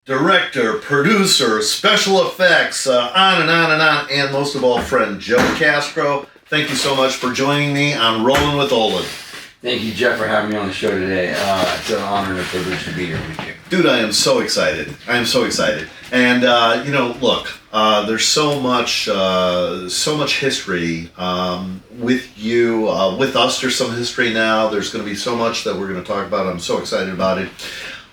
director, producer, special effects, on and on and on, and most of all, friend Joe Castro. Thank you so much for joining me on Rollin with Olan. Thank you, Jeff, for having me on the show today. It's an honor and a privilege to be here with you. Dude, I am so excited. And, look, there's so much history with you. With us, there's some history now. There's going to be so much that we're going to talk about. I'm so excited about it.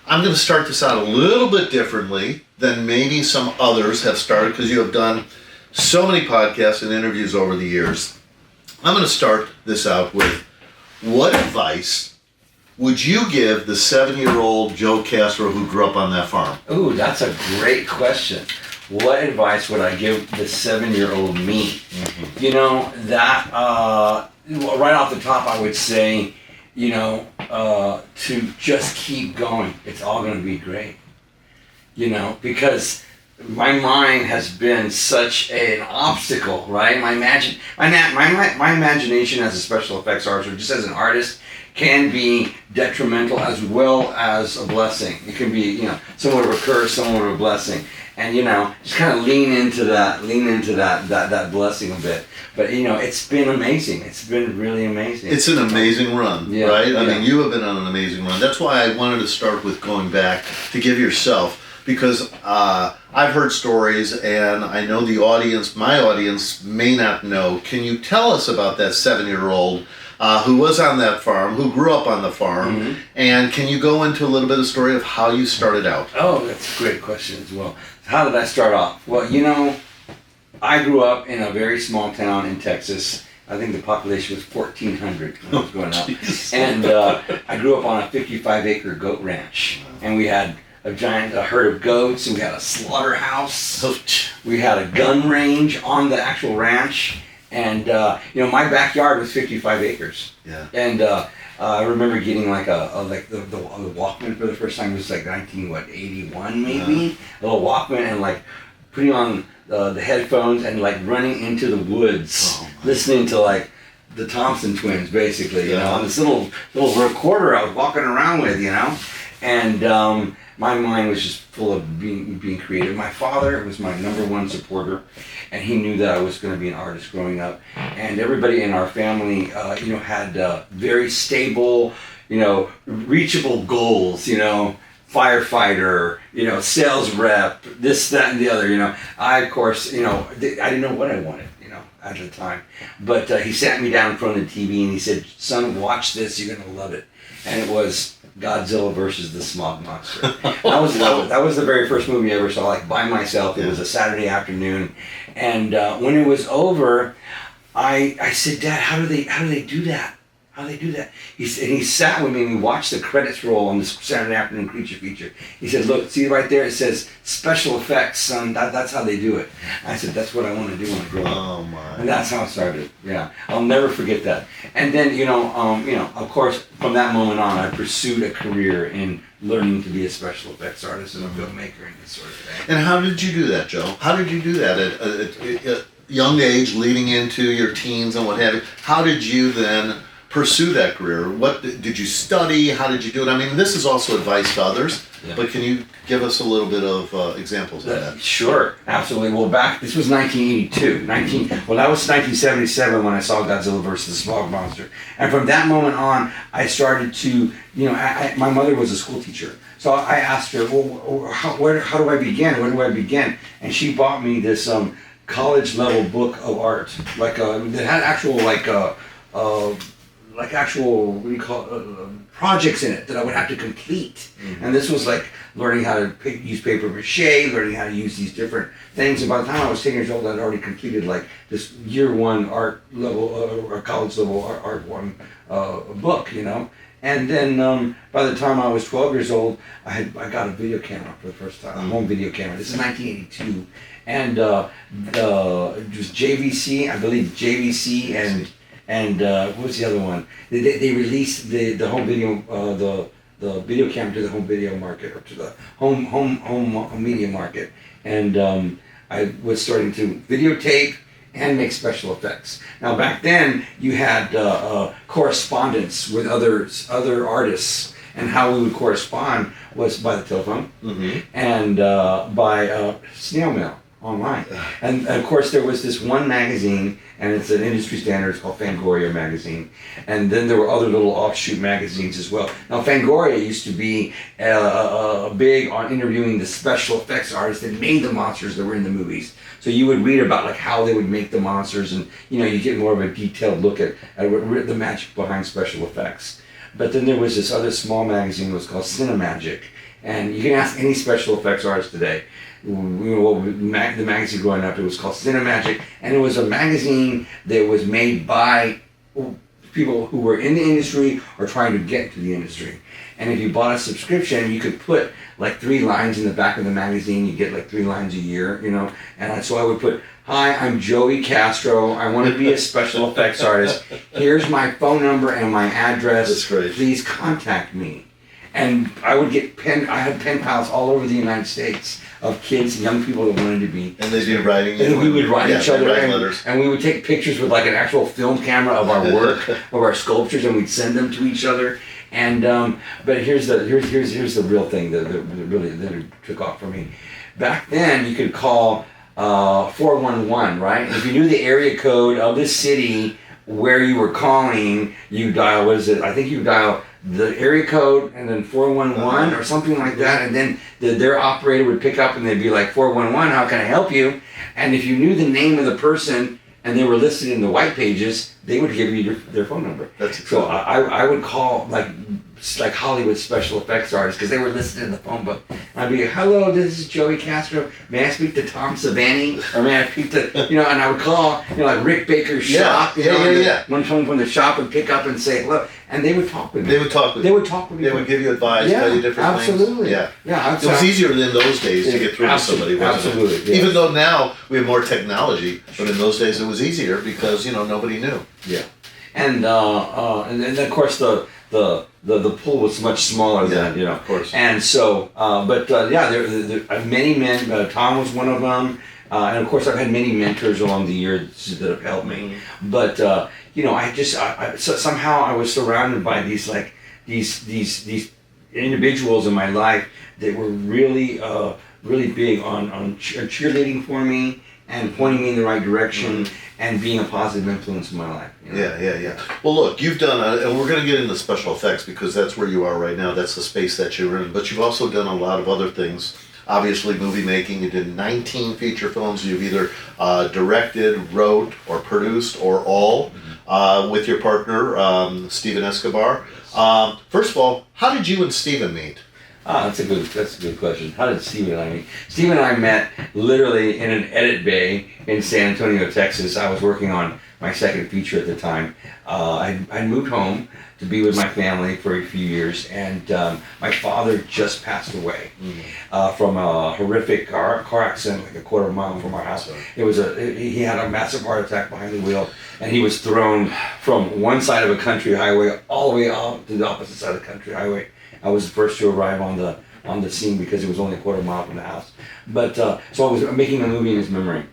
I'm going to start this out a little bit differently than maybe some others have started, because you have done so many podcasts and interviews over the years. I'm going to start this out with, what advice would you give the 7-year-old Joe Castro who grew up on that farm? Ooh, that's a great question. What advice would I give the 7-year-old me? Mm-hmm. You know, that, right off the top, I would say, to just keep going. It's all going to be great. Because my mind has been such an obstacle, right? My imagination as a special effects artist, or just as an artist, can be detrimental as well as a blessing. It can be, somewhat of a curse, somewhat of a blessing. And, just kind of lean into that blessing a bit. But, it's been amazing. It's been really amazing. It's an amazing run, right? I mean, you have been on an amazing run. That's why I wanted to start with going back to give yourself, because I've heard stories, and I know my audience may not know. Can you tell us about that 7-year-old who was on that farm, who grew up on the farm, mm-hmm. and can you go into a little bit of story of how you started out? Oh, that's a great question as well. How did I start off? Well, I grew up in a very small town in Texas. I think the population was 1,400 when I was growing up. And I grew up on a 55-acre goat ranch, and we had a herd of goats, and we had a slaughterhouse. We had a gun range on the actual ranch, and my backyard was 55 acres. Yeah. And I remember getting like the Walkman for the first time. It was like 1981 maybe, a little Walkman, and like putting on the headphones and like running into the woods, listening to like the Thompson Twins, basically, on this little recorder I was walking around with, and my mind was just full of being creative. My father was my number one supporter, and he knew that I was going to be an artist growing up. And everybody in our family, had very stable, reachable goals. Firefighter, sales rep, this, that, and the other. I, of course, I didn't know what I wanted, at the time. But he sat me down in front of the TV and he said, "Son, watch this. You're going to love it." And it was Godzilla versus the Smog Monster. I was loved it. That was the very first movie I ever saw, like by myself. It was a Saturday afternoon, and when it was over, I said, "Dad, how do they do that? How do they do that?" He sat with me and we watched the credits roll on this Saturday afternoon creature feature. He said, "Look, see right there? It says special effects, son. That's how they do it." I said, "That's what I want to do when I grow up." Oh my! And that's how it started. Yeah, I'll never forget that. And then of course, from that moment on, I pursued a career in learning to be a special effects artist and a filmmaker and this sort of thing. And how did you do that, Joe? How did you do that at young age, leading into your teens and what have you? How did you then pursue that career? What did you study? How did you do it? I mean, this is also advice to others, but can you give us a little bit of examples of that? Sure, absolutely. Well, this was 1982. That was 1977 when I saw Godzilla versus the Smog Monster. And from that moment on, I started to, my mother was a school teacher. So I asked her, well, how do I begin? Where do I begin? And she bought me this college level book of art, that had actual actual, what do you call it, projects in it that I would have to complete. Mm-hmm. And this was like learning how to use paper mache, learning how to use these different things. And by the time I was 10 years old, I'd already completed like this year one art level, or college level art one book, And then by the time I was 12 years old, I got a video camera for the first time, a home video camera. This is 1982. And it was JVC, I believe JVC and what was the other one? They released the home video, the video camera to the home video market, or to the home media market. And I was starting to videotape and make special effects. Now back then you had correspondence with other artists, And how we would correspond was by the telephone and by snail mail online. And of course there was this one magazine, and it's an industry standard, it's called Fangoria magazine. And then there were other little offshoot magazines as well. Now Fangoria used to be big on interviewing the special effects artists that made the monsters that were in the movies. So you would read about like how they would make the monsters, and you get more of a detailed look at the magic behind special effects. But then there was this other small magazine that was called Cinemagic. And you can ask any special effects artist today. The magazine growing up, it was called Cinemagic, and it was a magazine that was made by people who were in the industry or trying to get to the industry. And if you bought a subscription, you could put like 3 lines in the back of the magazine. You get like 3 lines a year, And so I would put, "Hi, I'm Joey Castro. I want to be a special effects artist. Here's my phone number and my address. That's great. Please contact me." And I would get I had pen pals all over the United States of kids, young people that wanted to be. And they'd be writing you. And we would write each other, letters. and we would take pictures with like an actual film camera of our work, of our sculptures, and we'd send them to each other. And but here's the real thing that really took off for me. Back then, you could call 411, right? If you knew the area code of the city where you were calling, you dial, I think you dial the area code and then 411 or something like that, and then their operator would pick up and they'd be like, 411, how can I help you? And if you knew the name of the person and they were listed in the white pages, they would give you their phone number. So I would call like Hollywood special effects artists because they were listed in the phone book. And I'd be, "Hello, this is Joey Castro. May I speak to Tom Savani? Or may I speak to," and I would call, like Rick Baker's shop. One from the shop would pick up and say, "Look," and they would talk with me. They would talk with you. They would give you advice, tell you different things. Absolutely. Yeah. It was easier in those days to get through to somebody, wasn't it? Absolutely. Yes. Even though now we have more technology, but in those days it was easier because, nobody knew. Yeah. And then of course the pool was much smaller then, Of course. And so, there many men. Tom was one of them, and of course I've had many mentors along the years that have helped me. But somehow I was surrounded by these individuals in my life that were really big on cheerleading for me and pointing me in the right direction and being a positive influence in my life. Yeah. Well, look, you've done, and we're going to get into special effects because that's where you are right now. That's the space that you're in. But you've also done a lot of other things. Obviously, movie making. You did 19 feature films. You've either directed, wrote, or produced, or all, with your partner, Steven Escobar. First of all, how did you and Steven meet? That's a good question. How did Steven and I meet? Steven and I met literally in an edit bay in San Antonio, Texas. I was working on my second feature at the time. I moved home to be with my family for a few years, and my father just passed away from a horrific car accident, like a quarter mile from our house. He had a massive heart attack behind the wheel, and he was thrown from one side of a country highway all the way out to the opposite side of the country highway. I was the first to arrive on the scene because it was only a quarter mile from the house. But so I was making a movie in his memory,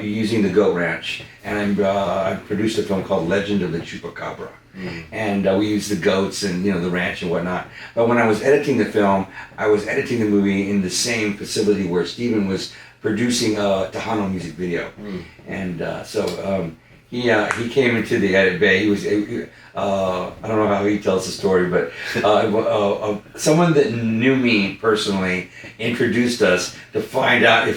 using the Goat Ranch, and I produced a film called Legend of the Chupacabra, and we used the goats and the ranch and whatnot. But when I was editing the film, I was editing the movie in the same facility where Steven was producing a Tejano music video, and so. He came into the edit bay. He was, I don't know how he tells the story, but someone that knew me personally introduced us to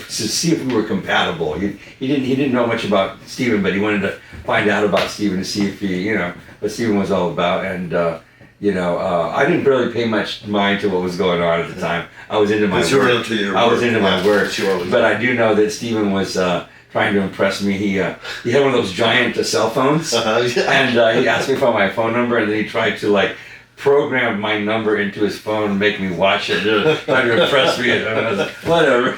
see if we were compatible. He didn't know much about Steven, but he wanted to find out about Steven to see if what Steven was all about. And I didn't really pay much mind to what was going on at the time. I was into my work. But I do know that Steven was trying to impress me. He had one of those giant cell phones, and he asked me for my phone number, and then he tried to program my number into his phone and make me watch it, trying to impress me. And I was like, whatever.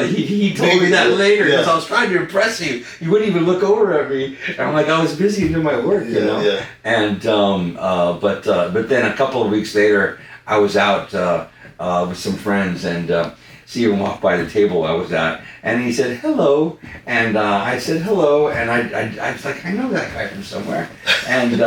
He told me that later because I was trying to impress you. You wouldn't even look over at me, and I'm like, I was busy doing my work, Yeah. And but then a couple of weeks later, I was out with some friends, and see him walk by the table I was at, and he said hello, and I said hello, and I was like, I know that guy from somewhere, and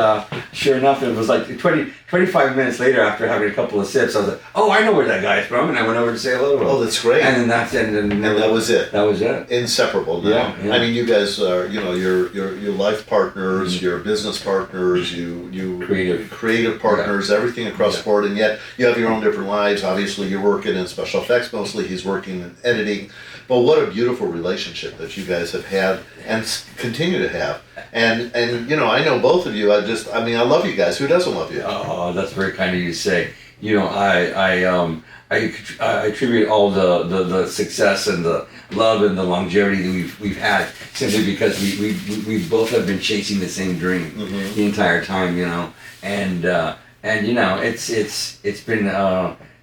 sure enough, it was like 25 minutes later, after having a couple of sips, I was like, oh, I know where that guy is from, and I went over to say hello to him. Oh, that's great. And then and that was it. That was it. Inseparable now. Yeah. I mean, you guys are, your life partners, your business partners, you creative partners, everything across the board, and yet you have your own different lives. Obviously, you're working in special effects mostly. He's working in editing. But what a beautiful relationship that you guys have had and continue to have. And I know both of you. I love you guys. Who doesn't love you? Oh, that's very kind of you to say. I attribute all the success and the love and the longevity that we've had simply because we both have been chasing the same dream the entire time, and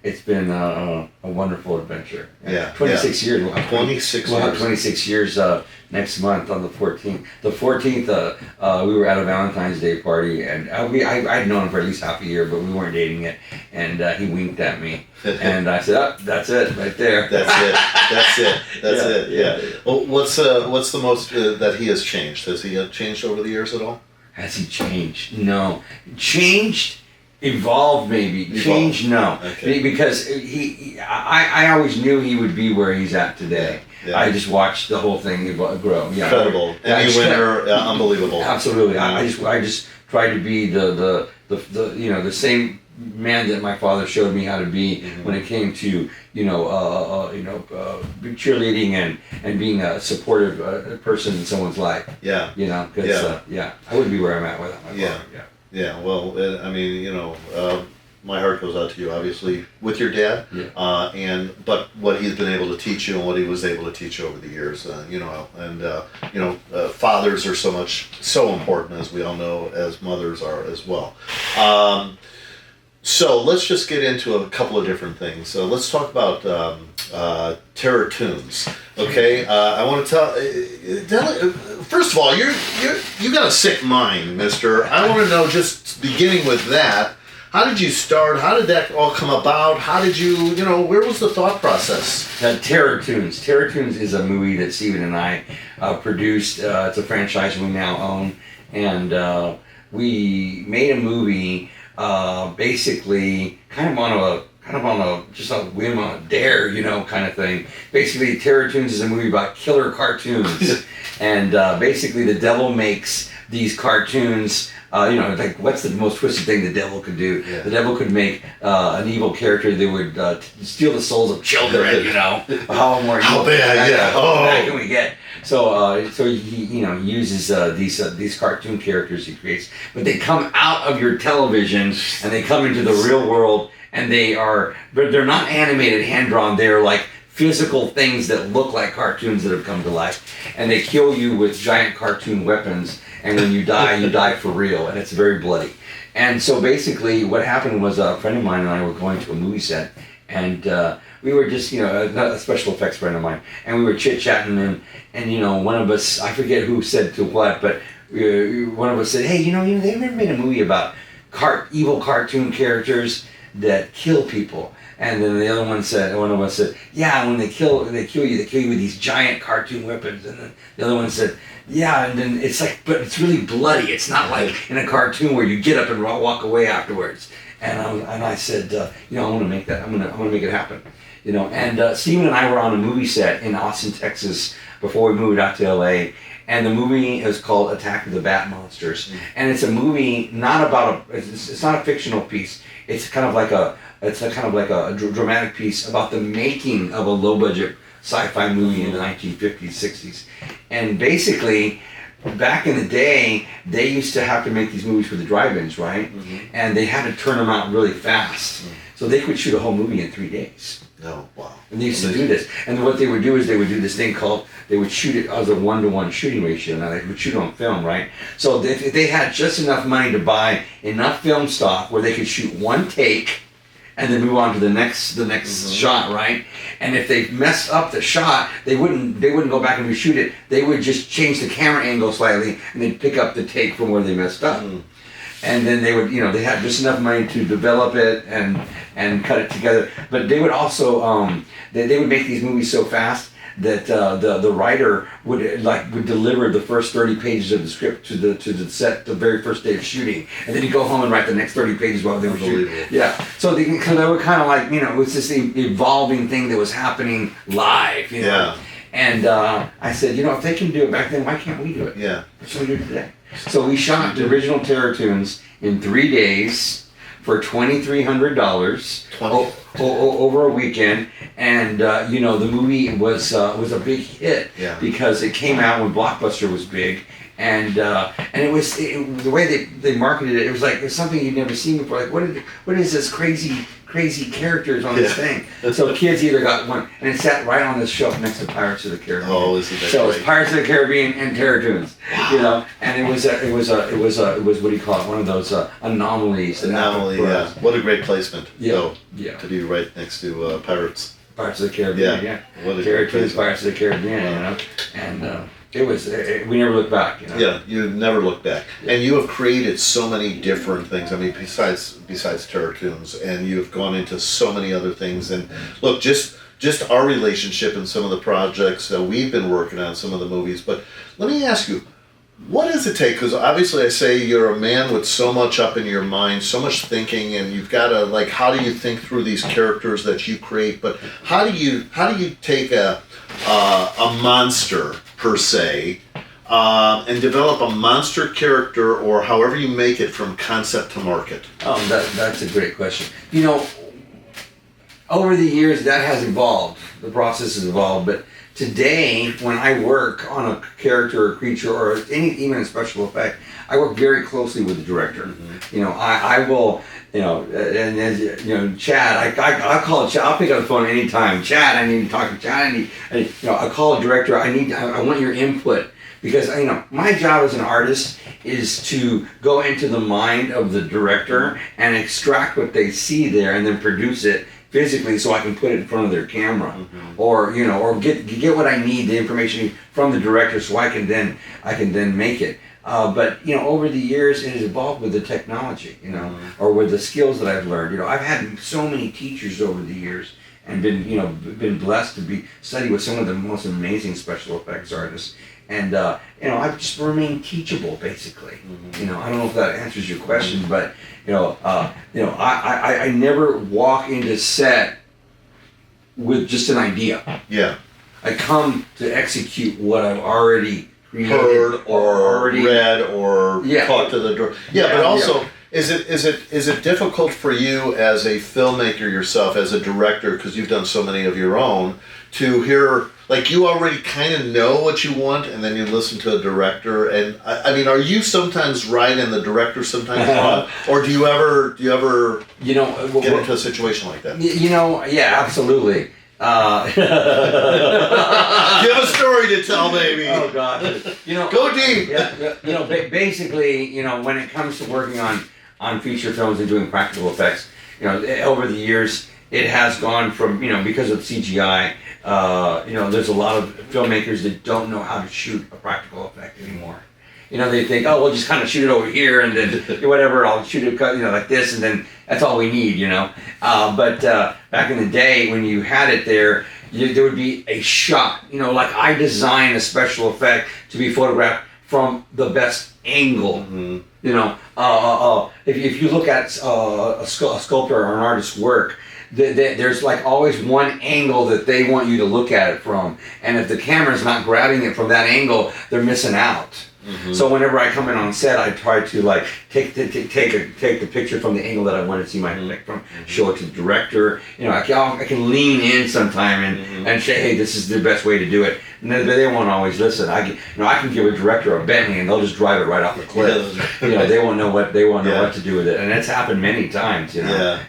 it's been a wonderful adventure. Yeah. 26 years. We'll have 26 we'll years. have 26 years next month on the 14th. The 14th, we were at a Valentine's Day party, and I'd known him for at least half a year, but we weren't dating yet. And he winked at me, and I said, "Oh, that's it, right there." That's it. Yeah. Well, what's the most that he has changed? Has he changed over the years at all? Has he changed? No. Changed? Evolved maybe. Changed? No. Okay. Because I always knew he would be where he's at today. Yeah. I just watched the whole thing grow. Yeah. Incredible. Emmy winner, unbelievable. Absolutely. I just tried to be the same man that my father showed me how to be when it came to cheerleading and being a supportive person in someone's life. Yeah. I wouldn't be where I'm at without my father. Yeah. Well, my heart goes out to you, obviously, with your dad. Yeah. But what he's been able to teach you and what he was able to teach you over the years, fathers are so important, as we all know, as mothers are as well. So let's just get into a couple of different things. So let's talk about Terror Tunes. Okay, I want to tell. First of all, you got a sick mind, Mister. I want to know, just beginning with that. How did you start? How did that all come about? How did you, where was the thought process? Terror Tunes. Terror Tunes is a movie that Steven and I produced. It's a franchise we now own, and we made a movie. Basically, kind of on a whim, on a dare, kind of thing. Basically, Terror Tunes is a movie about killer cartoons, and basically the devil makes these cartoons. Like, what's the most twisted thing the devil could do? Yeah. The devil could make an evil character that would steal the souls of children. How bad can we get? So he uses these cartoon characters he creates, but they come out of your television and they come into the real world, and they're not animated, hand drawn. They're like physical things that look like cartoons that have come to life, and they kill you with giant cartoon weapons. And when you die for real, and it's very bloody. And so basically, what happened was a friend of mine and I were going to a movie set, and we were just, a special effects friend of mine, and we were chit-chatting, and one of us, I forget who said to what, but one of us said, hey, they never made a movie about evil cartoon characters that kill people. And then one of us said, yeah, when they kill you with these giant cartoon weapons. And then the other one said, yeah, and then it's like, but it's really bloody. It's not like in a cartoon where you get up and walk away afterwards. And I said, I want to make that. I'm gonna make it happen. And Steven and I were on a movie set in Austin, Texas, before we moved out to LA. And the movie is called Attack of the Bat Monsters. And it's a movie it's not a fictional piece. It's kind of like a dramatic piece about the making of a low-budget sci-fi movie in the 1950s, 60s. And basically, back in the day, they used to have to make these movies for the drive-ins, right? And they had to turn them out really fast. So they could shoot a whole movie in 3 days. Oh, wow. And they used to do this. And what they would do is they would do this thing called, they would shoot it as a 1-to-1 shooting ratio. Now, they would shoot on film, right? So if they had just enough money to buy enough film stock where they could shoot one take and then move on to the next shot, right? And if they messed up the shot, they wouldn't go back and reshoot it. They would just change the camera angle slightly, and they'd pick up the take from where they messed up. and then they would, they had just enough money to develop it and cut it together. But they would also, they would make these movies so fast that the writer would deliver the first 30 pages of the script to the set the very first day of shooting, and then he'd go home and write the next 30 pages while they were shooting. Yeah, so they were kind of like, it was this evolving thing that was happening live. Yeah. And I said, if they can do it back then, why can't we do it? Yeah. So we do it today. So we shot the original Terror Tunes in 3 days for $2,300 over a weekend, and the movie was a big hit because it came out when Blockbuster was big, and it was the way they marketed it. It was like it's something you'd never seen before. Like what is this crazy characters on this thing? So kids either got one, and it sat right on the shelf next to Pirates of the Caribbean. Oh, isn't that so great? It's Pirates of the Caribbean and Terror Tunes. Wow. And it was what do you call it? One of those anomalies. Anomaly, yeah. What a great placement. Yeah. To be right next to Pirates. Pirates of the Caribbean. Yeah. What a Terror great Tunes, placement. Pirates of the Caribbean. And it was. We never looked back. Yeah, you never look back, and you have created so many different things. I mean, besides Terror Tunes, and you have gone into so many other things. And look, just our relationship and some of the projects that we've been working on, some of the movies. But let me ask you, what does it take? Because obviously, I say you're a man with so much up in your mind, so much thinking, and you've got to how do you think through these characters that you create? But how do you take a monster per se, and develop a monster character, or however you make it from concept to market? That's a great question. Over the years that has evolved. The process has evolved, but today when I work on a character or creature or even a special effect, I work very closely with the director. Mm-hmm. I will. And as Chad, I call Chad. I'll pick up the phone anytime. Chad, I need to talk to Chad. I call a director. I want your input, because my job as an artist is to go into the mind of the director and extract what they see there and then produce it physically so I can put it in front of their camera, or get what I need, the information from the director, so I can then make it. But over the years, it has evolved with the technology, or with the skills that I've learned. I've had so many teachers over the years, and been blessed to study with some of the most amazing special effects artists. And I've just remained teachable, basically. I don't know if that answers your question, but I never walk into set with just an idea. Yeah. I come to execute what I've already heard or read or talked to the door. But also, is it difficult for you as a filmmaker yourself, as a director, because you've done so many of your own, to hear, like, you already kind of know what you want, and then you listen to a director? And I mean, are you sometimes right and the director sometimes wrong, or do you ever get into a situation like that? Yeah, absolutely. Give a story to tell, baby. Oh gosh, go deep. Basically, when it comes to working on feature films and doing practical effects, over the years it has gone from because of CGI. There's a lot of filmmakers that don't know how to shoot a practical effect anymore. They think, oh, we'll just kind of shoot it over here, and then whatever, I'll shoot it, like this, and then that's all we need, But back in the day, when you had it there would be a shot, like I designed a special effect to be photographed from the best angle. If you look at a sculptor or an artist's work, there's like always one angle that they want you to look at it from, and if the camera's not grabbing it from that angle, they're missing out. So whenever I come in on set, I try to take the picture from the angle that I want to see my effect from, show it to the director. I can lean in sometime and say, hey, this is the best way to do it. And they won't always listen. I can give a director a Bentley and they'll just drive it right off the cliff. They won't know what to do with it, and it's happened many times.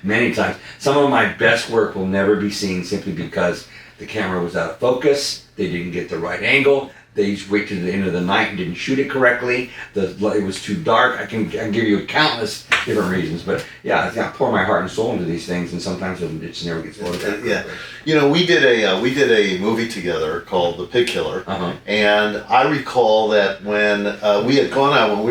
Many times. Some of my best work will never be seen simply because the camera was out of focus. They didn't get the right angle. they used to wait till the end of the night and didn't shoot it correctly. It was too dark. I can give you countless different reasons, but yeah, I pour my heart and soul into these things, and sometimes it just never gets photographed. Yeah, you know, we did a movie together called The Pig Killer, and I recall that when we had gone out when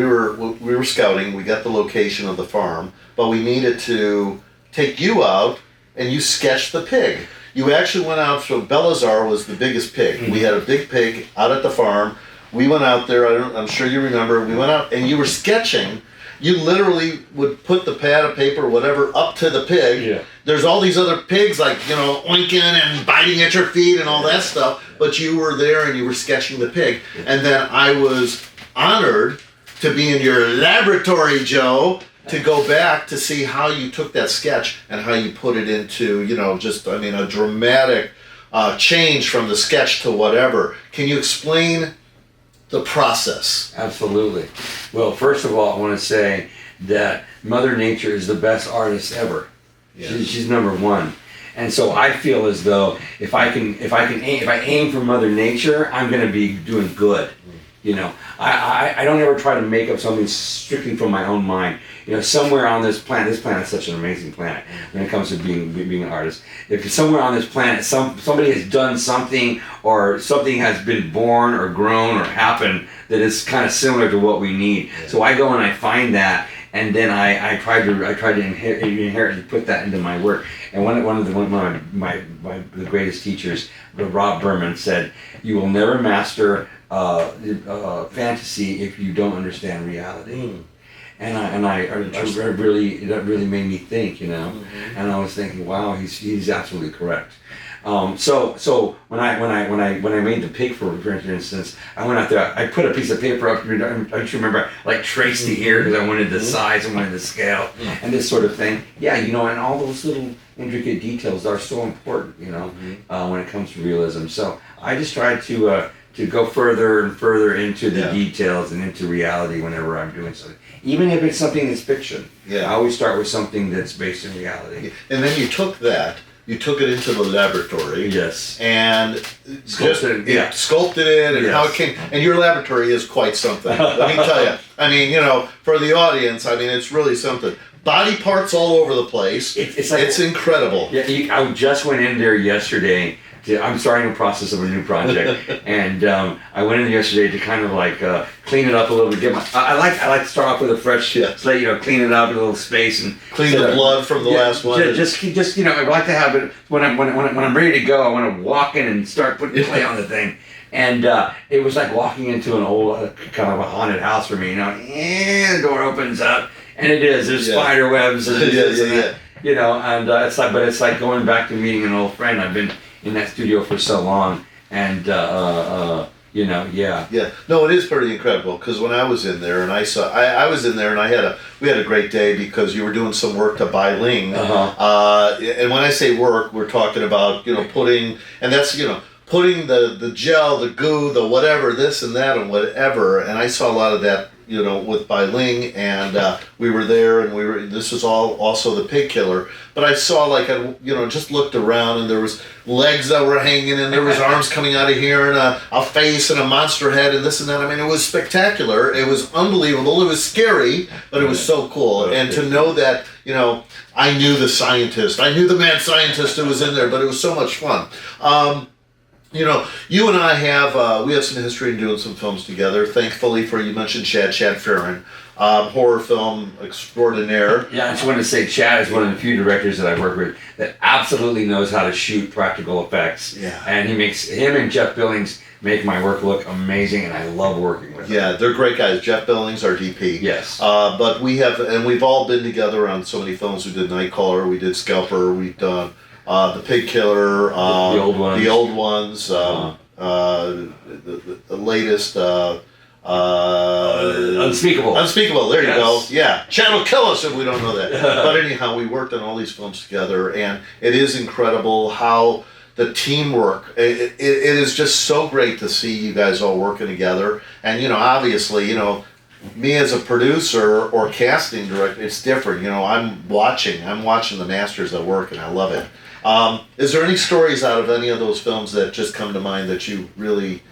we were scouting, we got the location of the farm, but we needed to take you out, and you sketched the pig. You actually went out, so Belazar was the biggest pig. We had a big pig out at the farm. We went out there, I'm sure you remember, we went out and you were sketching. You literally would put the pad of paper or whatever up to the pig. Yeah. There's all these other pigs like, you know, oinking and biting at your feet and all that stuff, but you were there and you were sketching the pig. And then I was honored to be in your laboratory, Joe, to go back to see how you took that sketch and how you put it into, you know, just, I mean, a dramatic change from the sketch to whatever. Can you explain the process? Absolutely. Well, first of all, I want to say that Mother Nature is the best artist ever. Yeah. She's number one. And so I feel as though if I aim for Mother Nature, I'm going to be doing good. You know, I don't ever try to make up something strictly from my own mind. You know, somewhere on this planet is such an amazing planet when it comes to being an artist. If somewhere on this planet somebody has done something, or something has been born or grown or happened that is kind of similar to what we need. So I go and I find that, and then I try to inherently put that into my work. And one of the greatest teachers, Rob Berman, said, "You will never master fantasy if you don't understand reality." And that really made me think, you know. And I was thinking, wow, he's absolutely correct. So when I made the pig, for instance, I went out there. I put a piece of paper up. Don't you remember? Like traced the ear because I wanted the size, I wanted the scale, and this sort of thing. Yeah, you know, and all those little intricate details are so important, you know, when it comes to realism. So I just try to go further and further into the details and into reality whenever I'm doing something. Even if it's something that's fiction, I always start with something that's based in reality. And then you took it into the laboratory. Yes. And sculpted it and how it came. And your laboratory is quite something. Let me tell you. I mean, you know, for the audience, I mean, it's really something. Body parts all over the place. It's incredible. Yeah, I just went in there yesterday. I'm starting a process of a new project, and I went in yesterday to kind of like clean it up a little bit. I like to start off with a fresh slate, you know, clean it up, a little space, and clean the blood from the last one. Just you know, I like to have it when I'm ready to go. I want to walk in and start putting clay on the thing. And it was like walking into an old kind of a haunted house for me. You know, and the door opens up, and there's spider webs and that, you know, and it's like going back to meeting an old friend. I've been in that studio for so long, and you know, no, it is pretty incredible, because when I was in there and I was in there and we had a great day because you were doing some work to Bai Ling, and when I say work, we're talking about, you know, putting the gel, the goo, the whatever, this and that and whatever, and I saw a lot of that, you know, with Bai Ling, and we were there, and this was all also the Pig Killer. But I saw, like, just looked around, and there was legs that were hanging, and there was arms coming out of here, and a face, and a monster head, and this and that. I mean, it was spectacular. It was unbelievable. It was scary, but it was so cool. And to know that, you know, I knew the scientist. I knew the mad scientist who was in there, but it was so much fun. You know, you and I have some history in doing some films together. Thankfully, you mentioned Chad Farron, horror film extraordinaire. Yeah, I just wanted to say Chad is one of the few directors that I've worked with that absolutely knows how to shoot practical effects. Yeah. And him and Jeff Billings make my work look amazing, and I love working with them. Yeah, they're great guys. Jeff Billings, our DP. Yes. But we've all been together on so many films. We did Nightcaller, we did Scalper, we've done The Pig Killer, the old ones, the latest, Unspeakable. There you go. Yeah, Chad will kill us if we don't know that. But anyhow, we worked on all these films together, and it is incredible how the teamwork. It is just so great to see you guys all working together. And you know, obviously, you know, me as a producer or casting director, it's different. You know, I'm watching the masters at work, and I love it. Is there any stories out of any of those films that just come to mind that you really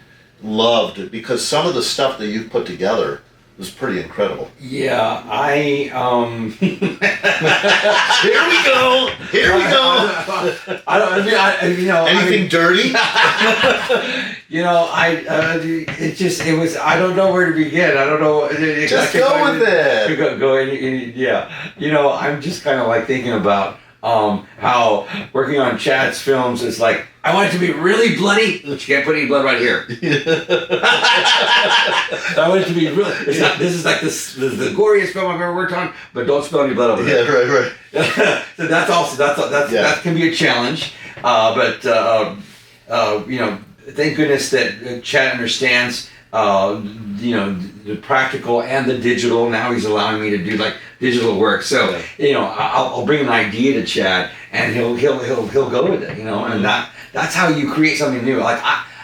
loved it because some of the stuff that you put together was pretty incredible. Yeah, Here we go. Here we go. Anything dirty? It was. I don't know where to begin. I don't know. Just go with it. Yeah. I'm just kind of like thinking about how working on Chad's films is like, I want it to be really bloody, but you can't put any blood right here. I want it to be really. This is like the goriest film I've ever worked on, but don't spill any blood over there. Yeah, right. So that can be a challenge. Thank goodness that Chad understands. The practical and the digital. Now he's allowing me to do like digital work. So I'll bring an idea to Chad, and he'll go with it. And that's how you create something new. Like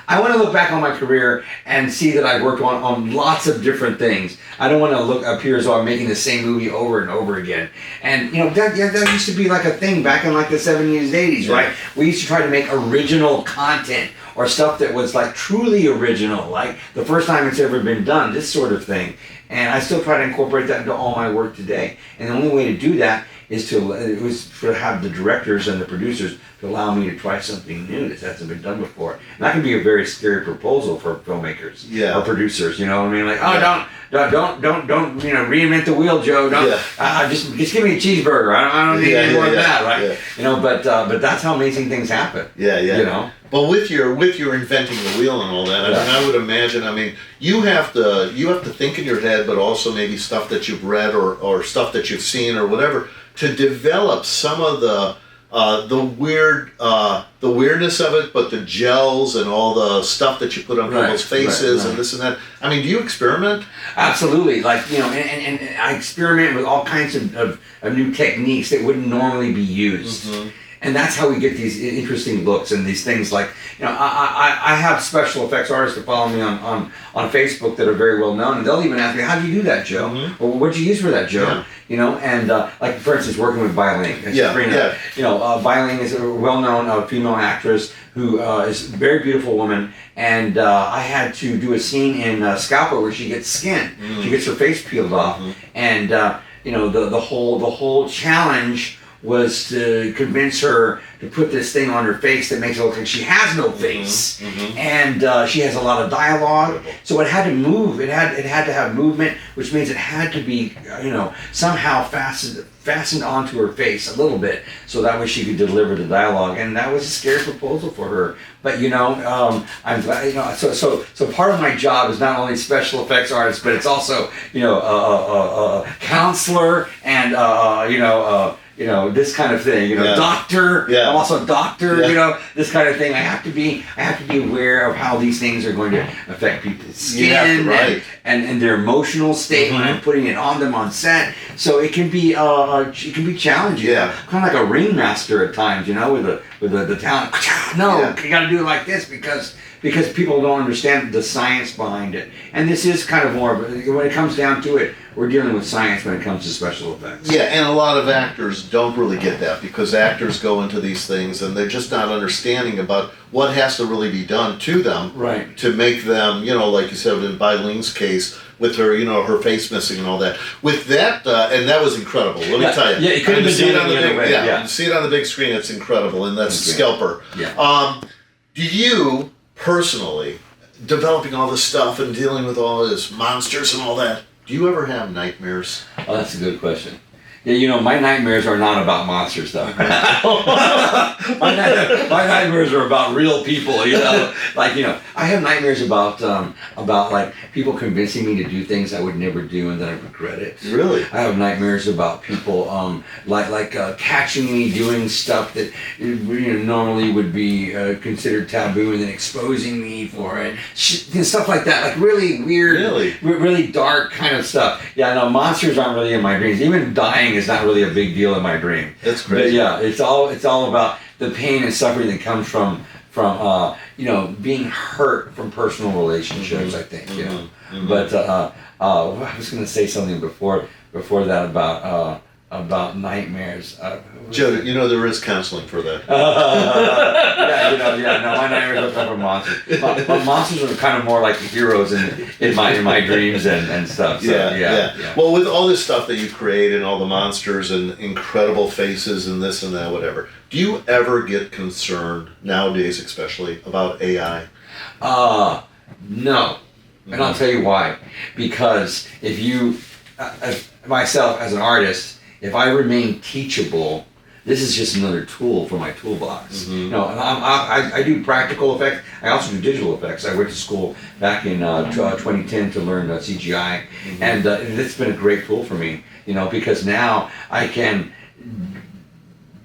I want to look back on my career and see that I've worked on lots of different things. I don't want to appear as though I'm making the same movie over and over again. And that used to be like a thing back in like the 70s, 80s, right? We used to try to make original content or stuff that was like truly original, like the first time it's ever been done, this sort of thing. And I still try to incorporate that into all my work today. And the only way to do that is to have the directors and the producers to allow me to try something new that hasn't been done before. And that can be a very scary proposal for filmmakers or producers. You know what I mean? Like, don't reinvent the wheel, Joe. Just give me a cheeseburger. I don't need any more of that, right? Yeah. But that's how amazing things happen. Yeah. But with your inventing the wheel and all that, I would imagine. You have to think in your head, but also maybe stuff that you've read or stuff that you've seen or whatever to develop some of the weirdness of it, but the gels and all the stuff that you put on people's faces and this and that. Do you experiment? Absolutely. Like, and I experiment with all kinds of new techniques that wouldn't normally be used. Mm-hmm. And that's how we get these interesting looks and these things like, I have special effects artists that follow me on Facebook that are very well known, and they'll even ask me, how do you do that, Joe? Mm-hmm. Or what'd you use for that, Joe? And like, for instance, working with Violin. Violin is a well-known female actress who is a very beautiful woman, and I had to do a scene in Scalper where she gets skinned. Mm-hmm. She gets her face peeled off, and the whole challenge was to convince her to put this thing on her face that makes it look like she has no face, and she has a lot of dialogue. So it had to move. It had to have movement, which means it had to be somehow fastened onto her face a little bit, so that way she could deliver the dialogue. And that was a scary proposal for her. But I'm glad. So part of my job is not only special effects artist, but it's also a counselor and this kind of thing, doctor. Yeah. I'm also a doctor, this kind of thing. I have to be aware of how these things are going to affect people's skin and their emotional state when I'm putting it on them on set. So it can be challenging. Yeah. Kind of like a ringmaster at times, with the talent. You got to do it like this because people don't understand the science behind it. And this is kind of more, when it comes down to it, we're dealing with science when it comes to special effects. Yeah, and a lot of actors don't really get that because actors go into these things and they're just not understanding about what has to really be done to them to make them, like you said in Bailin's case, with her, her face missing and all that. With that, and that was incredible. Let me tell you. Yeah, it could have been done the other way. Yeah, see it on the big screen. It's incredible, and that's Scalper. Yeah. Do you personally, developing all this stuff and dealing with all this monsters and all that, do you ever have nightmares? Oh, that's a good question. Yeah, my nightmares are not about monsters, though. my nightmares are about real people. I have nightmares about like people convincing me to do things I would never do and then I regret it. Really? I have nightmares about people catching me doing stuff that normally would be considered taboo and then exposing me for it. Stuff like that, like really weird, really dark kind of stuff. Yeah, no, monsters aren't really in my dreams. Even dying is not really a big deal in my dream. That's crazy. But yeah, it's all about the pain and suffering that comes from being hurt from personal relationships. I think But I was going to say something before that about nightmares. Joe, there is counseling for that. Yeah, no, my nightmares are for monsters. My monsters are kind of more like the heroes in my dreams and stuff. So, yeah. Well, with all this stuff that you create and all the monsters and incredible faces and this and that, whatever, do you ever get concerned nowadays, especially about AI? No. And I'll tell you why. Because if you, myself as an artist, if I remain teachable, this is just another tool for my toolbox. You know, I do practical effects. I also do digital effects. I went to school back in 2010 to learn CGI, and it's been a great tool for me. You know, because now I can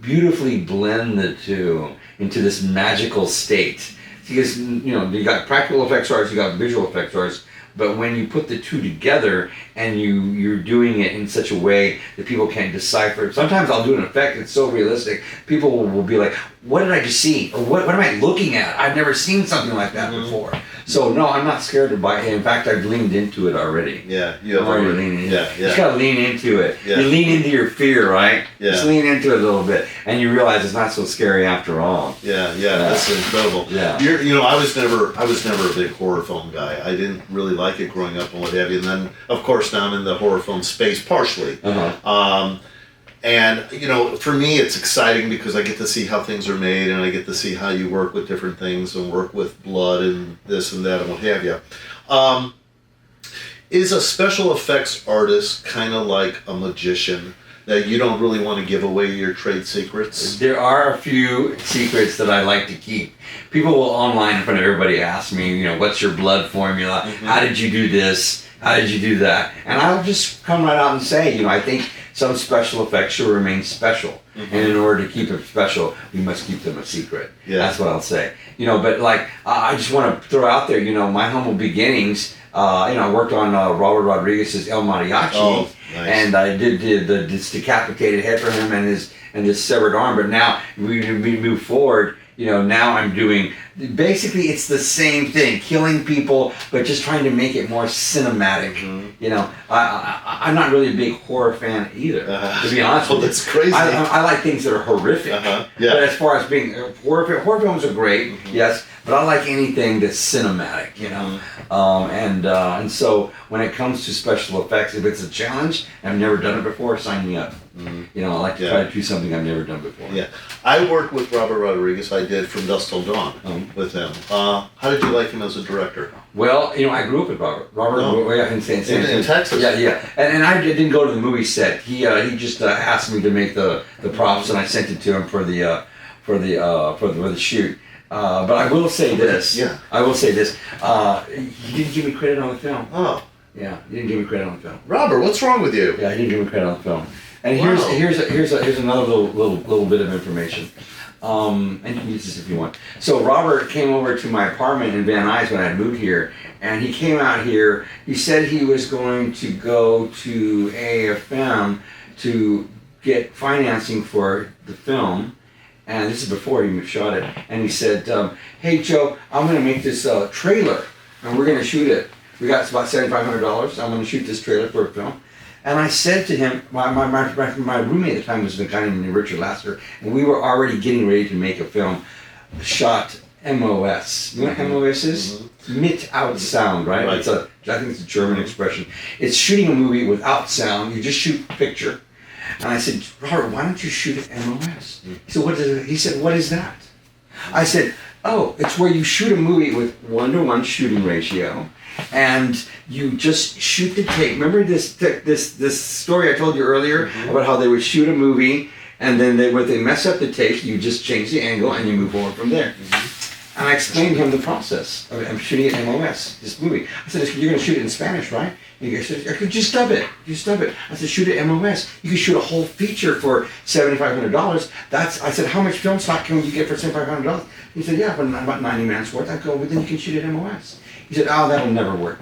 beautifully blend the two into this magical state. Because, you know, you got practical effects artists, you got visual effects artists, but when you put the two together and you're doing it in such a way that people can't decipher, sometimes I'll do an effect that's so realistic, people will be like, what did I just see? Or what am I looking at? I've never seen something like that before. So no, I'm not scared to buy it. In fact, I've leaned into it already. Yeah, you have already leaned into it. You just gotta lean into it. Yeah. You lean into your fear, right? Yeah. Just lean into it a little bit, and you realize it's not so scary after all. Yeah, that's incredible. Yeah. You know, I was never a big horror film guy. I didn't really like it growing up and what have you. And then, of course, now I'm in the horror film space partially. And, you know, for me, it's exciting because I get to see how things are made and I get to see how you work with different things and work with blood and this and that and what have you. Is a special effects artist kind of like a magician that you don't really want to give away your trade secrets? There are a few secrets that I like to keep. People will online in front of everybody ask me, you know, what's your blood formula? How did you do this? How did you do that? And I'll just come right out and say, you know, I think some special effects should remain special. And in order to keep it special, we must keep them a secret. Yeah. That's what I'll say. You know, but like, I just want to throw out there, you know, my humble beginnings, you know, I worked on Robert Rodriguez's El Mariachi. Oh, nice. And I did this decapitated head for him and this severed arm. But now we move forward. You know, now I'm doing, basically it's the same thing, killing people, but just trying to make it more cinematic. You know, I'm not really a big horror fan either, to be honest with you. That's crazy. I like things that are horrific. Yeah. But as far as being, horror films are great, yes, but I like anything that's cinematic, you know. And so when it comes to special effects, if it's a challenge, I've never done it before, sign me up. You know, I like to try to do something I've never done before. Yeah, I worked with Robert Rodriguez. I did From Dusk Till Dawn with him. How did you like him as a director? Well, you know, I grew up with Robert. In Texas. Yeah. And I didn't go to the movie set. He just asked me to make the props, and I sent it to him for the shoot. But I will say this. Yeah. I will say this. He didn't give me credit on the film. Oh. Yeah, he didn't give me credit on the film. Robert, what's wrong with you? Yeah, he didn't give me credit on the film. And here's another little bit of information. And you can use this if you want. So Robert came over to my apartment in Van Nuys when I had moved here, and he came out here. He said he was going to go to AFM to get financing for the film, and this is before he shot it. And he said, "Hey Joe, I'm going to make this trailer, and we're going to shoot it. We got about $7,500. I'm going to shoot this trailer for a film." And I said to him, my roommate at the time was a guy named Richard Lasker, and we were already getting ready to make a film, shot MOS. You know what MOS is? Mit out sound, right? I think it's a German expression. It's shooting a movie without sound. You just shoot picture. And I said, Robert, why don't you shoot at MOS? He said, what is it? He said, what is that? I said, oh, it's where you shoot a movie with 1-to-1 shooting ratio. And you just shoot the tape. Remember this story I told you earlier about how they would shoot a movie, and then when they mess up the tape, you just change the angle and you move forward from there. And I explained to him the process of I'm shooting at MOS, this movie. I said, you're going to shoot it in Spanish, right? And he said, I could just dub it. I said, shoot it MOS. You can shoot a whole feature for $7,500. I said, how much film stock can you get for $7,500? He said, yeah, but about 90 minutes worth. I go, well, then you can shoot it MOS. He said, oh, that'll never work.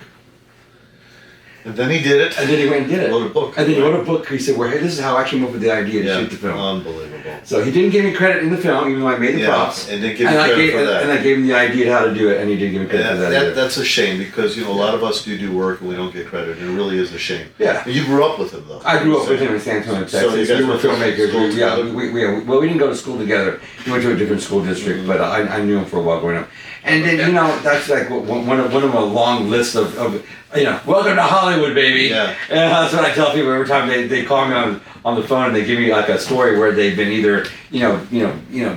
And then he did it. And then he went and did it. Wrote a book. And then he wrote a book. He said, well, hey, this is how I came up with the idea to shoot the film. Unbelievable. So he didn't give me credit in the film, even though I made the props. And didn't give me credit for that. And I gave him the idea how to do it, and he didn't give me credit for that. That's a shame, because a lot of us do work and we don't get credit, and it really is a shame. Yeah. You grew up with him, though. I grew up with him in San Antonio, Texas. So you guys we were filmmakers. Well, We didn't go to school together. He went to a different school district, but I knew him for a while growing up. And then, that's like one of a long list of welcome to Hollywood, baby. Yeah. And that's what I tell people every time they call me on the phone and they give me like a story where they've been either,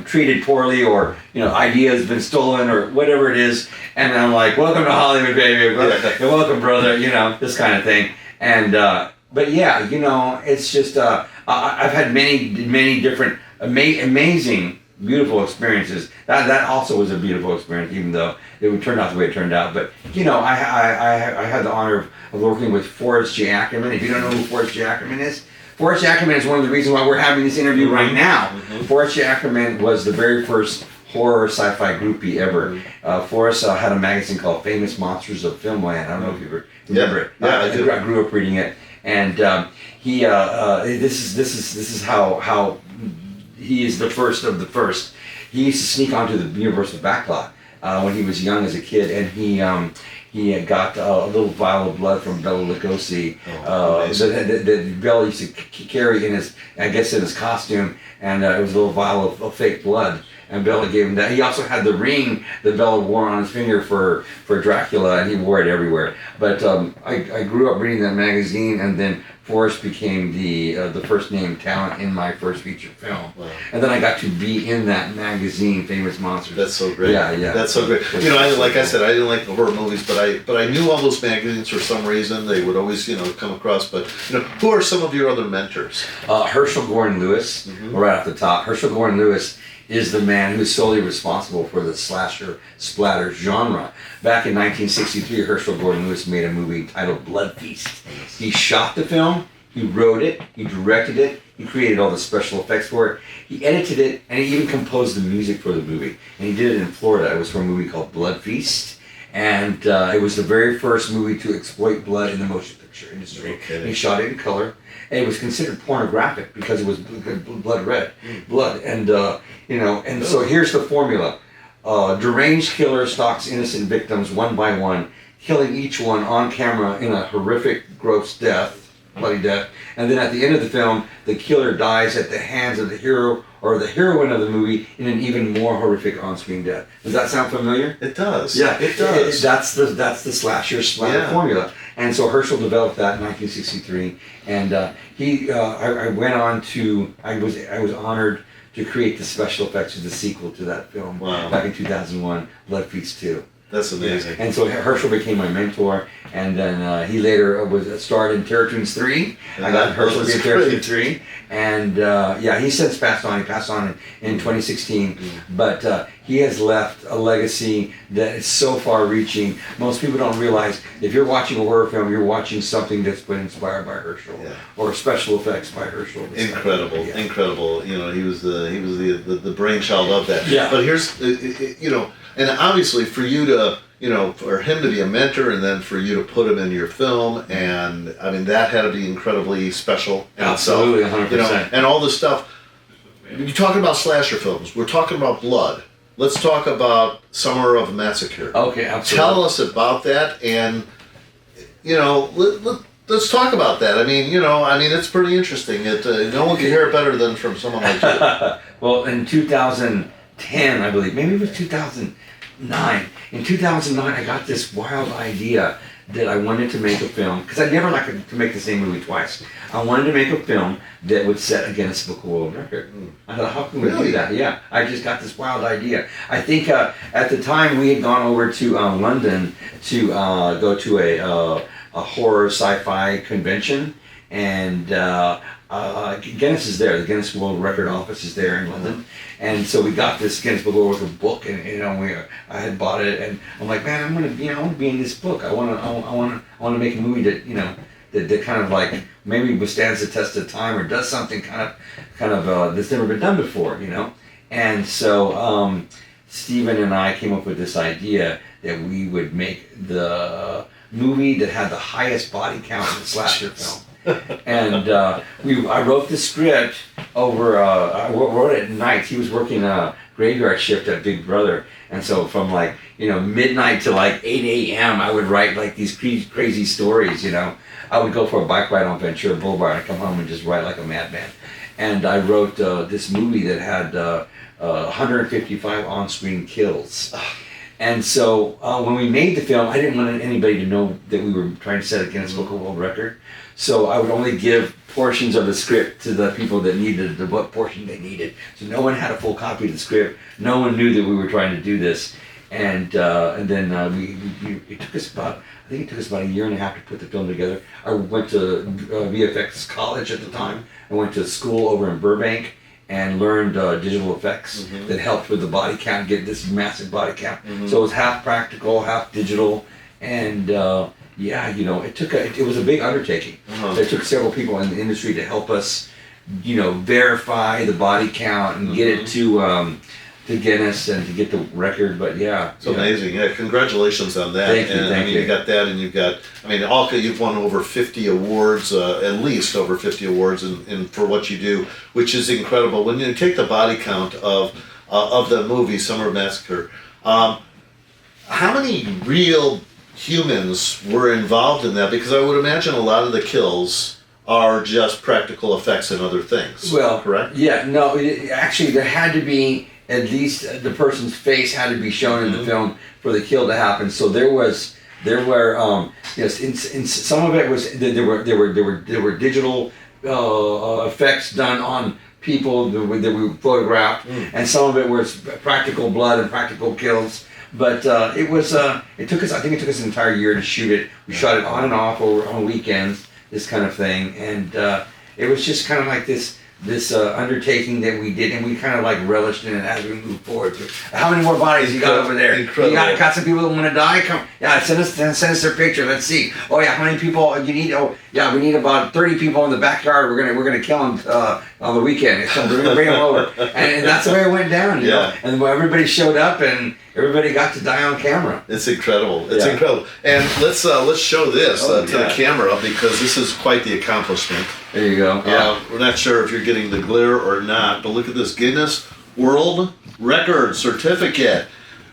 treated poorly, or, ideas been stolen, or whatever it is. And I'm like, welcome to Hollywood, baby. You're welcome, brother. This kind of thing. And, but yeah, it's just, I've had many different amazing, beautiful experiences. That also was a beautiful experience, even though it would turn out the way it turned out. But I had the honor of working with Forrest J. Ackerman. If you don't know who Forrest J. Ackerman is one of the reasons why we're having this interview right now. Forrest J. Ackerman was the very first horror sci-fi groupie ever. Forrest had a magazine called Famous Monsters of Filmland. I don't know if you remember it. Yeah, I do. I grew up reading it, and he. This is how he is the first of the first. He used to sneak onto the Universal backlot when he was young as a kid, and he got a little vial of blood from Bela Lugosi that Bela used to carry in his costume, and it was a little vial of fake blood. And Bela gave him that. He also had the ring that Bela wore on his finger for Dracula, and he wore it everywhere. But I grew up reading that magazine, and then Forrest became the first name talent in my first feature film. Wow. And then I got to be in that magazine, Famous Monsters. That's so great. Yeah. That's so great. Like I said, I didn't like the horror movies, but I knew all those magazines for some reason. They would always, come across. But who are some of your other mentors? Herschel Gordon Lewis, right off the top. Herschel Gordon Lewis is the man who's solely responsible for the slasher splatter genre. Back in 1963, Herschel Gordon Lewis made a movie titled Blood Feast. He shot the film, he wrote it, he directed it, he created all the special effects for it, he edited it, and he even composed the music for the movie. And he did it in Florida. It was for a movie called Blood Feast. And it was the very first movie to exploit blood in the motion picture industry. Okay. He shot it in color. And it was considered pornographic because it was blood red. And so here's the formula. Deranged killer stalks innocent victims one by one, killing each one on camera in a horrific, gross death, bloody death. And then at the end of the film, the killer dies at the hands of the hero or the heroine of the movie in an even more horrific on-screen death. Does that sound familiar? It does. Yeah, it does. That's the slasher splatter formula. And so Herschel developed that in 1963, and I went on to I was honored to create the special effects of the sequel to that film back in 2001, Blood Feast 2. That's amazing. Yeah. And so Herschel became my mentor, and then he later starred in Terror Toons 3. I got Herschel to be in Terror Toons 3, and he since passed on. He passed on in 2016, but he has left a legacy that is so far-reaching. Most people don't realize if you're watching a horror film, you're watching something that's been inspired by Herschel or special effects by Herschel. Incredible. He was the brainchild of that. Yeah. But here's and obviously for you to for him to be a mentor, and then for you to put him in your film, and I mean that had to be incredibly special in Absolutely, itself. 100%. And all this stuff. You're talking about slasher films. We're talking about blood. Let's talk about Summer of Massacre. Okay, absolutely. Tell us about that, and let's talk about that. I mean, it's pretty interesting. No one can hear it better than from someone like you. Well, in 2010, I believe, maybe it was 2009. In 2009, I got this wild idea that I wanted to make a film, because I never liked to make the same movie twice. I wanted to make a film that would set a Guinness Book of World Record. I thought, how can we do that? Yeah, I just got this wild idea. I think at the time we had gone over to London to go to a horror sci-fi convention, and Guinness is there. The Guinness World Record office is there in London, and so we got this Guinness Book of World Record book, and I had bought it, and I'm like, man, I want to be in this book. I want to make a movie that that kind of like maybe withstands the test of time or does something kind of that's never been done before, And so Stephen and I came up with this idea that we would make the movie that had the highest body count in the slasher film. And I wrote the script over. I wrote it at night. He was working a graveyard shift at Big Brother, and so from like midnight to like 8 a.m. I would write like these crazy stories. I would go for a bike ride on Ventura Boulevard. I'd come home and just write like a madman. And I wrote this movie that had 155 on-screen kills. And so when we made the film, I didn't want anybody to know that we were trying to set a Guinness Book of World Record. So I would only give portions of the script to the people that needed what portion they needed. So no one had a full copy of the script. No one knew that we were trying to do this. And then it took us about a year and a half to put the film together. I went to VFX college at the time. I went to school over in Burbank and learned digital effects that helped with the body count, get this massive body count. So it was half practical, half digital, and it was a big undertaking. It took several people in the industry to help us, verify the body count and get it to Guinness and to get the record. But it's amazing. Yeah, congratulations on that. Thank you. Thank you. You got that, and you've got. You've won over 50 awards, at least over 50 awards, in for what you do, which is incredible. When you take the body count of the movie Summer Massacre, how many real humans were involved in that? Because I would imagine a lot of the kills are just practical effects and other things. Well, correct? Yeah, no, actually there had to be at least the person's face had to be shown in the film for the kill to happen. So there were in some of it was there were digital effects done on people that we photographed, and some of it was practical blood and practical kills. But it took us an entire year to shoot it. We shot it on and off on weekends, this kind of thing, and it was just kind of like this undertaking that we did, and we kind of like relished in it as we moved forward. How many more bodies you got over there? Incredible. You got some people that want to die? Come, send us their picture. Let's see. Oh yeah, how many people you need? Oh yeah, we need about 30 people in the backyard. We're gonna kill them on the weekend. So we're gonna bring them over, and that's the way it went down. You know? And everybody showed up, and everybody got to die on camera. It's incredible. It's incredible. And let's show this to the camera, because this is quite the accomplishment. There you go. Yeah. We're not sure if you're getting the glare or not, but look at this Guinness World Record certificate.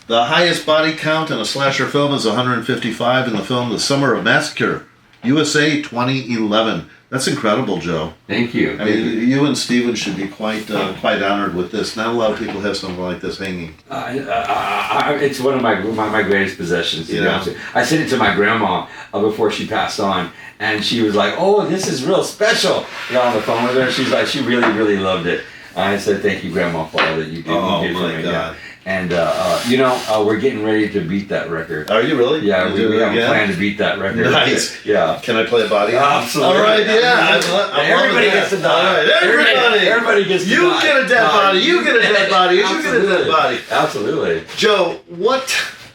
The highest body count in a slasher film is 155 in the film The Summer of Massacre, USA 2011. That's incredible, Joe. Thank you. You and Steven should be quite honored with this. Not a lot of people have something like this hanging. It's one of my greatest possessions. I sent it to my grandma before she passed on, and she was like, "Oh, this is real special." On the phone with her, she's like, she really, really loved it. I said, "Thank you, Grandma, for all that you did." Oh my God. Yeah. And we're getting ready to beat that record. Are you really? Yeah, we have a plan to beat that record. Nice. Yeah. Can I play a body? Absolutely. All right. Yeah. Everybody gets to die. All right. Everybody gets to die. You get a dead body. You get a dead body. You get a dead body. Absolutely. Joe, what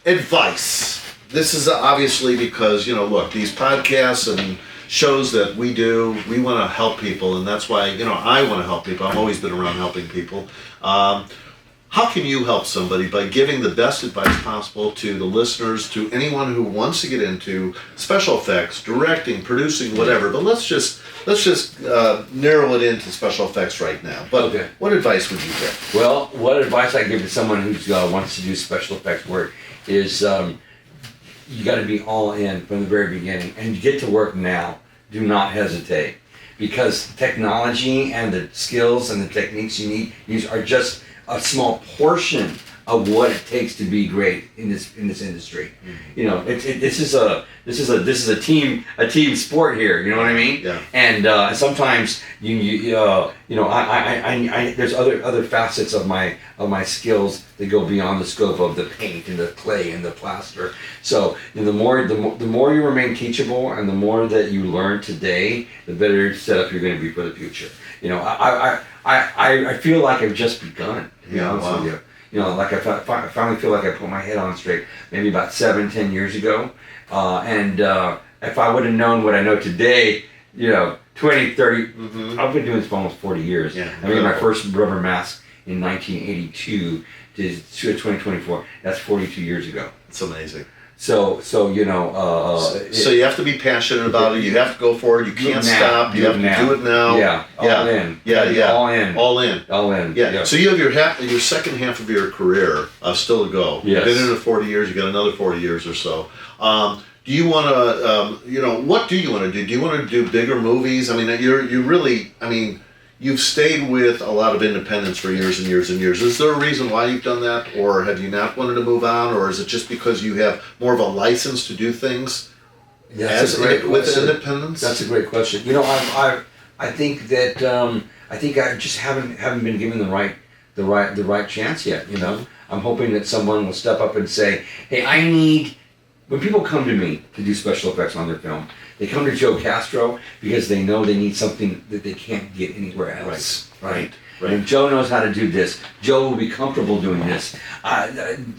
advice? This is obviously because look, these podcasts and shows that we do, we want to help people, and that's why I want to help people. I've always been around helping people. How can you help somebody by giving the best advice possible to the listeners, to anyone who wants to get into special effects, directing, producing, whatever? But let's just narrow it into special effects right now. But what advice would you give? Well, what advice I give to someone who wants to do special effects work is you got to be all in from the very beginning and get to work now. Do not hesitate, because technology and the skills and the techniques you need are just a small portion of what it takes to be great in this industry. This is a team sport here. You know what I mean? Yeah. And sometimes there's other facets of my skills that go beyond the scope of the paint and the clay and the plaster. So the more you remain teachable, and the more that you learn today, the better set up you're going to be for the future. I feel like I've just begun. To be honest with you. Like I finally feel like I put my head on straight maybe about 7-10 years ago. And if I would have known what I know today, 20, 30, I've been doing this for almost 40 years. Yeah, I made my first rubber mask in 1982 to 2024. That's 42 years ago. It's amazing. So you know. So you have to be passionate about it. You have to go for it. You can't stop. You have to do it now. Yeah. All in. Yeah. All in. All in. All in. Yeah. So you have your second half of your career still to go. Yes. You've been in it 40 years. You got another 40 years or so. Do you want to, what do you want to do? Do you want to do bigger movies? I mean, you've stayed with a lot of independents for years and years and years. Is there a reason why you've done that, or have you not wanted to move on, or is it just because you have more of a license to do things with independents? That's a great question. You know, I think that I just haven't been given the right chance yet. You know, I'm hoping that someone will step up and say, "Hey, when people come to me to do special effects on their film, they come to Joe Castro because they know they need something that they can't get anywhere else. Right. And Joe knows how to do this. Joe will be comfortable doing this.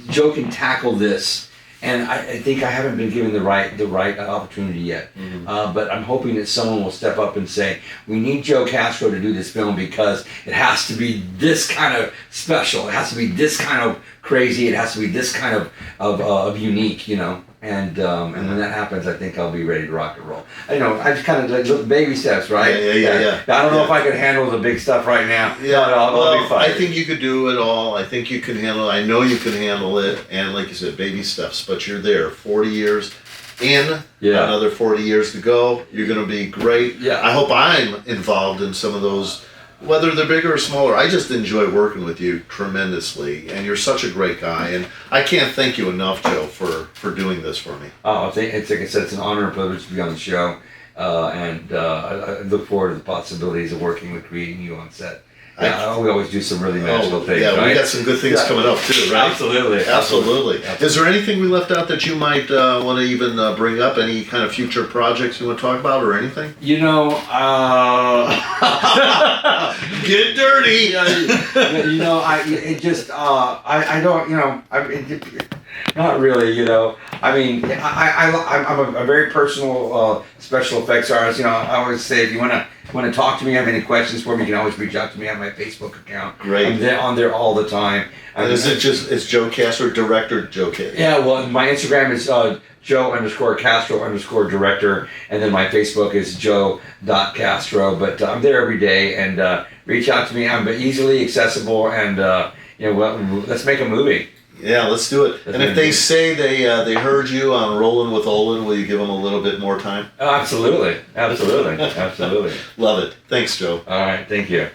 Joe can tackle this." And I think I haven't been given the right opportunity yet. Mm-hmm. But I'm hoping that someone will step up and say, "We need Joe Castro to do this film because it has to be this kind of special. It has to be this kind of crazy. It has to be this kind of unique, you know." And when that happens, I think I'll be ready to rock and roll. I just kind of look baby steps, right? Yeah. I don't know if I could handle the big stuff right now. Yeah, I'll be fine. I think you could do it all. I think you can handle it. I know you can handle it. And like you said, baby steps. But you're there. 40 years in. Yeah. Another 40 years to go. You're going to be great. Yeah. I hope I'm involved in some of those, whether they're bigger or smaller. I just enjoy working with you tremendously, and you're such a great guy. And I can't thank you enough, Joe, for doing this for me. Oh, it's like I said, it's an honor and privilege to be on the show, and I look forward to the possibilities of working with creating you on set. We always do some really magical things. Yeah, right? We got some good things coming up too, right? Absolutely. Is there anything we left out that you might want to even bring up? Any kind of future projects you want to talk about, or anything? You know, get dirty. You know, I don't. You know, not really. You know, I mean, I'm a very personal special effects artist. You know, I always say if you want to talk to me, have any questions for me, you can always reach out to me on my Facebook account. Great. I'm on there all the time. And is Joe Castro, director Joe Castro? Yeah, well, my Instagram is Joe_Castro_director, and then my Facebook is Joe.Castro. But I'm there every day, and reach out to me. I'm easily accessible, and let's make a movie. Yeah, let's do it. And if they say they heard you on Rollin with Olan, will you give them a little bit more time? Oh, absolutely. Absolutely. Love it. Thanks, Joe. All right, thank you.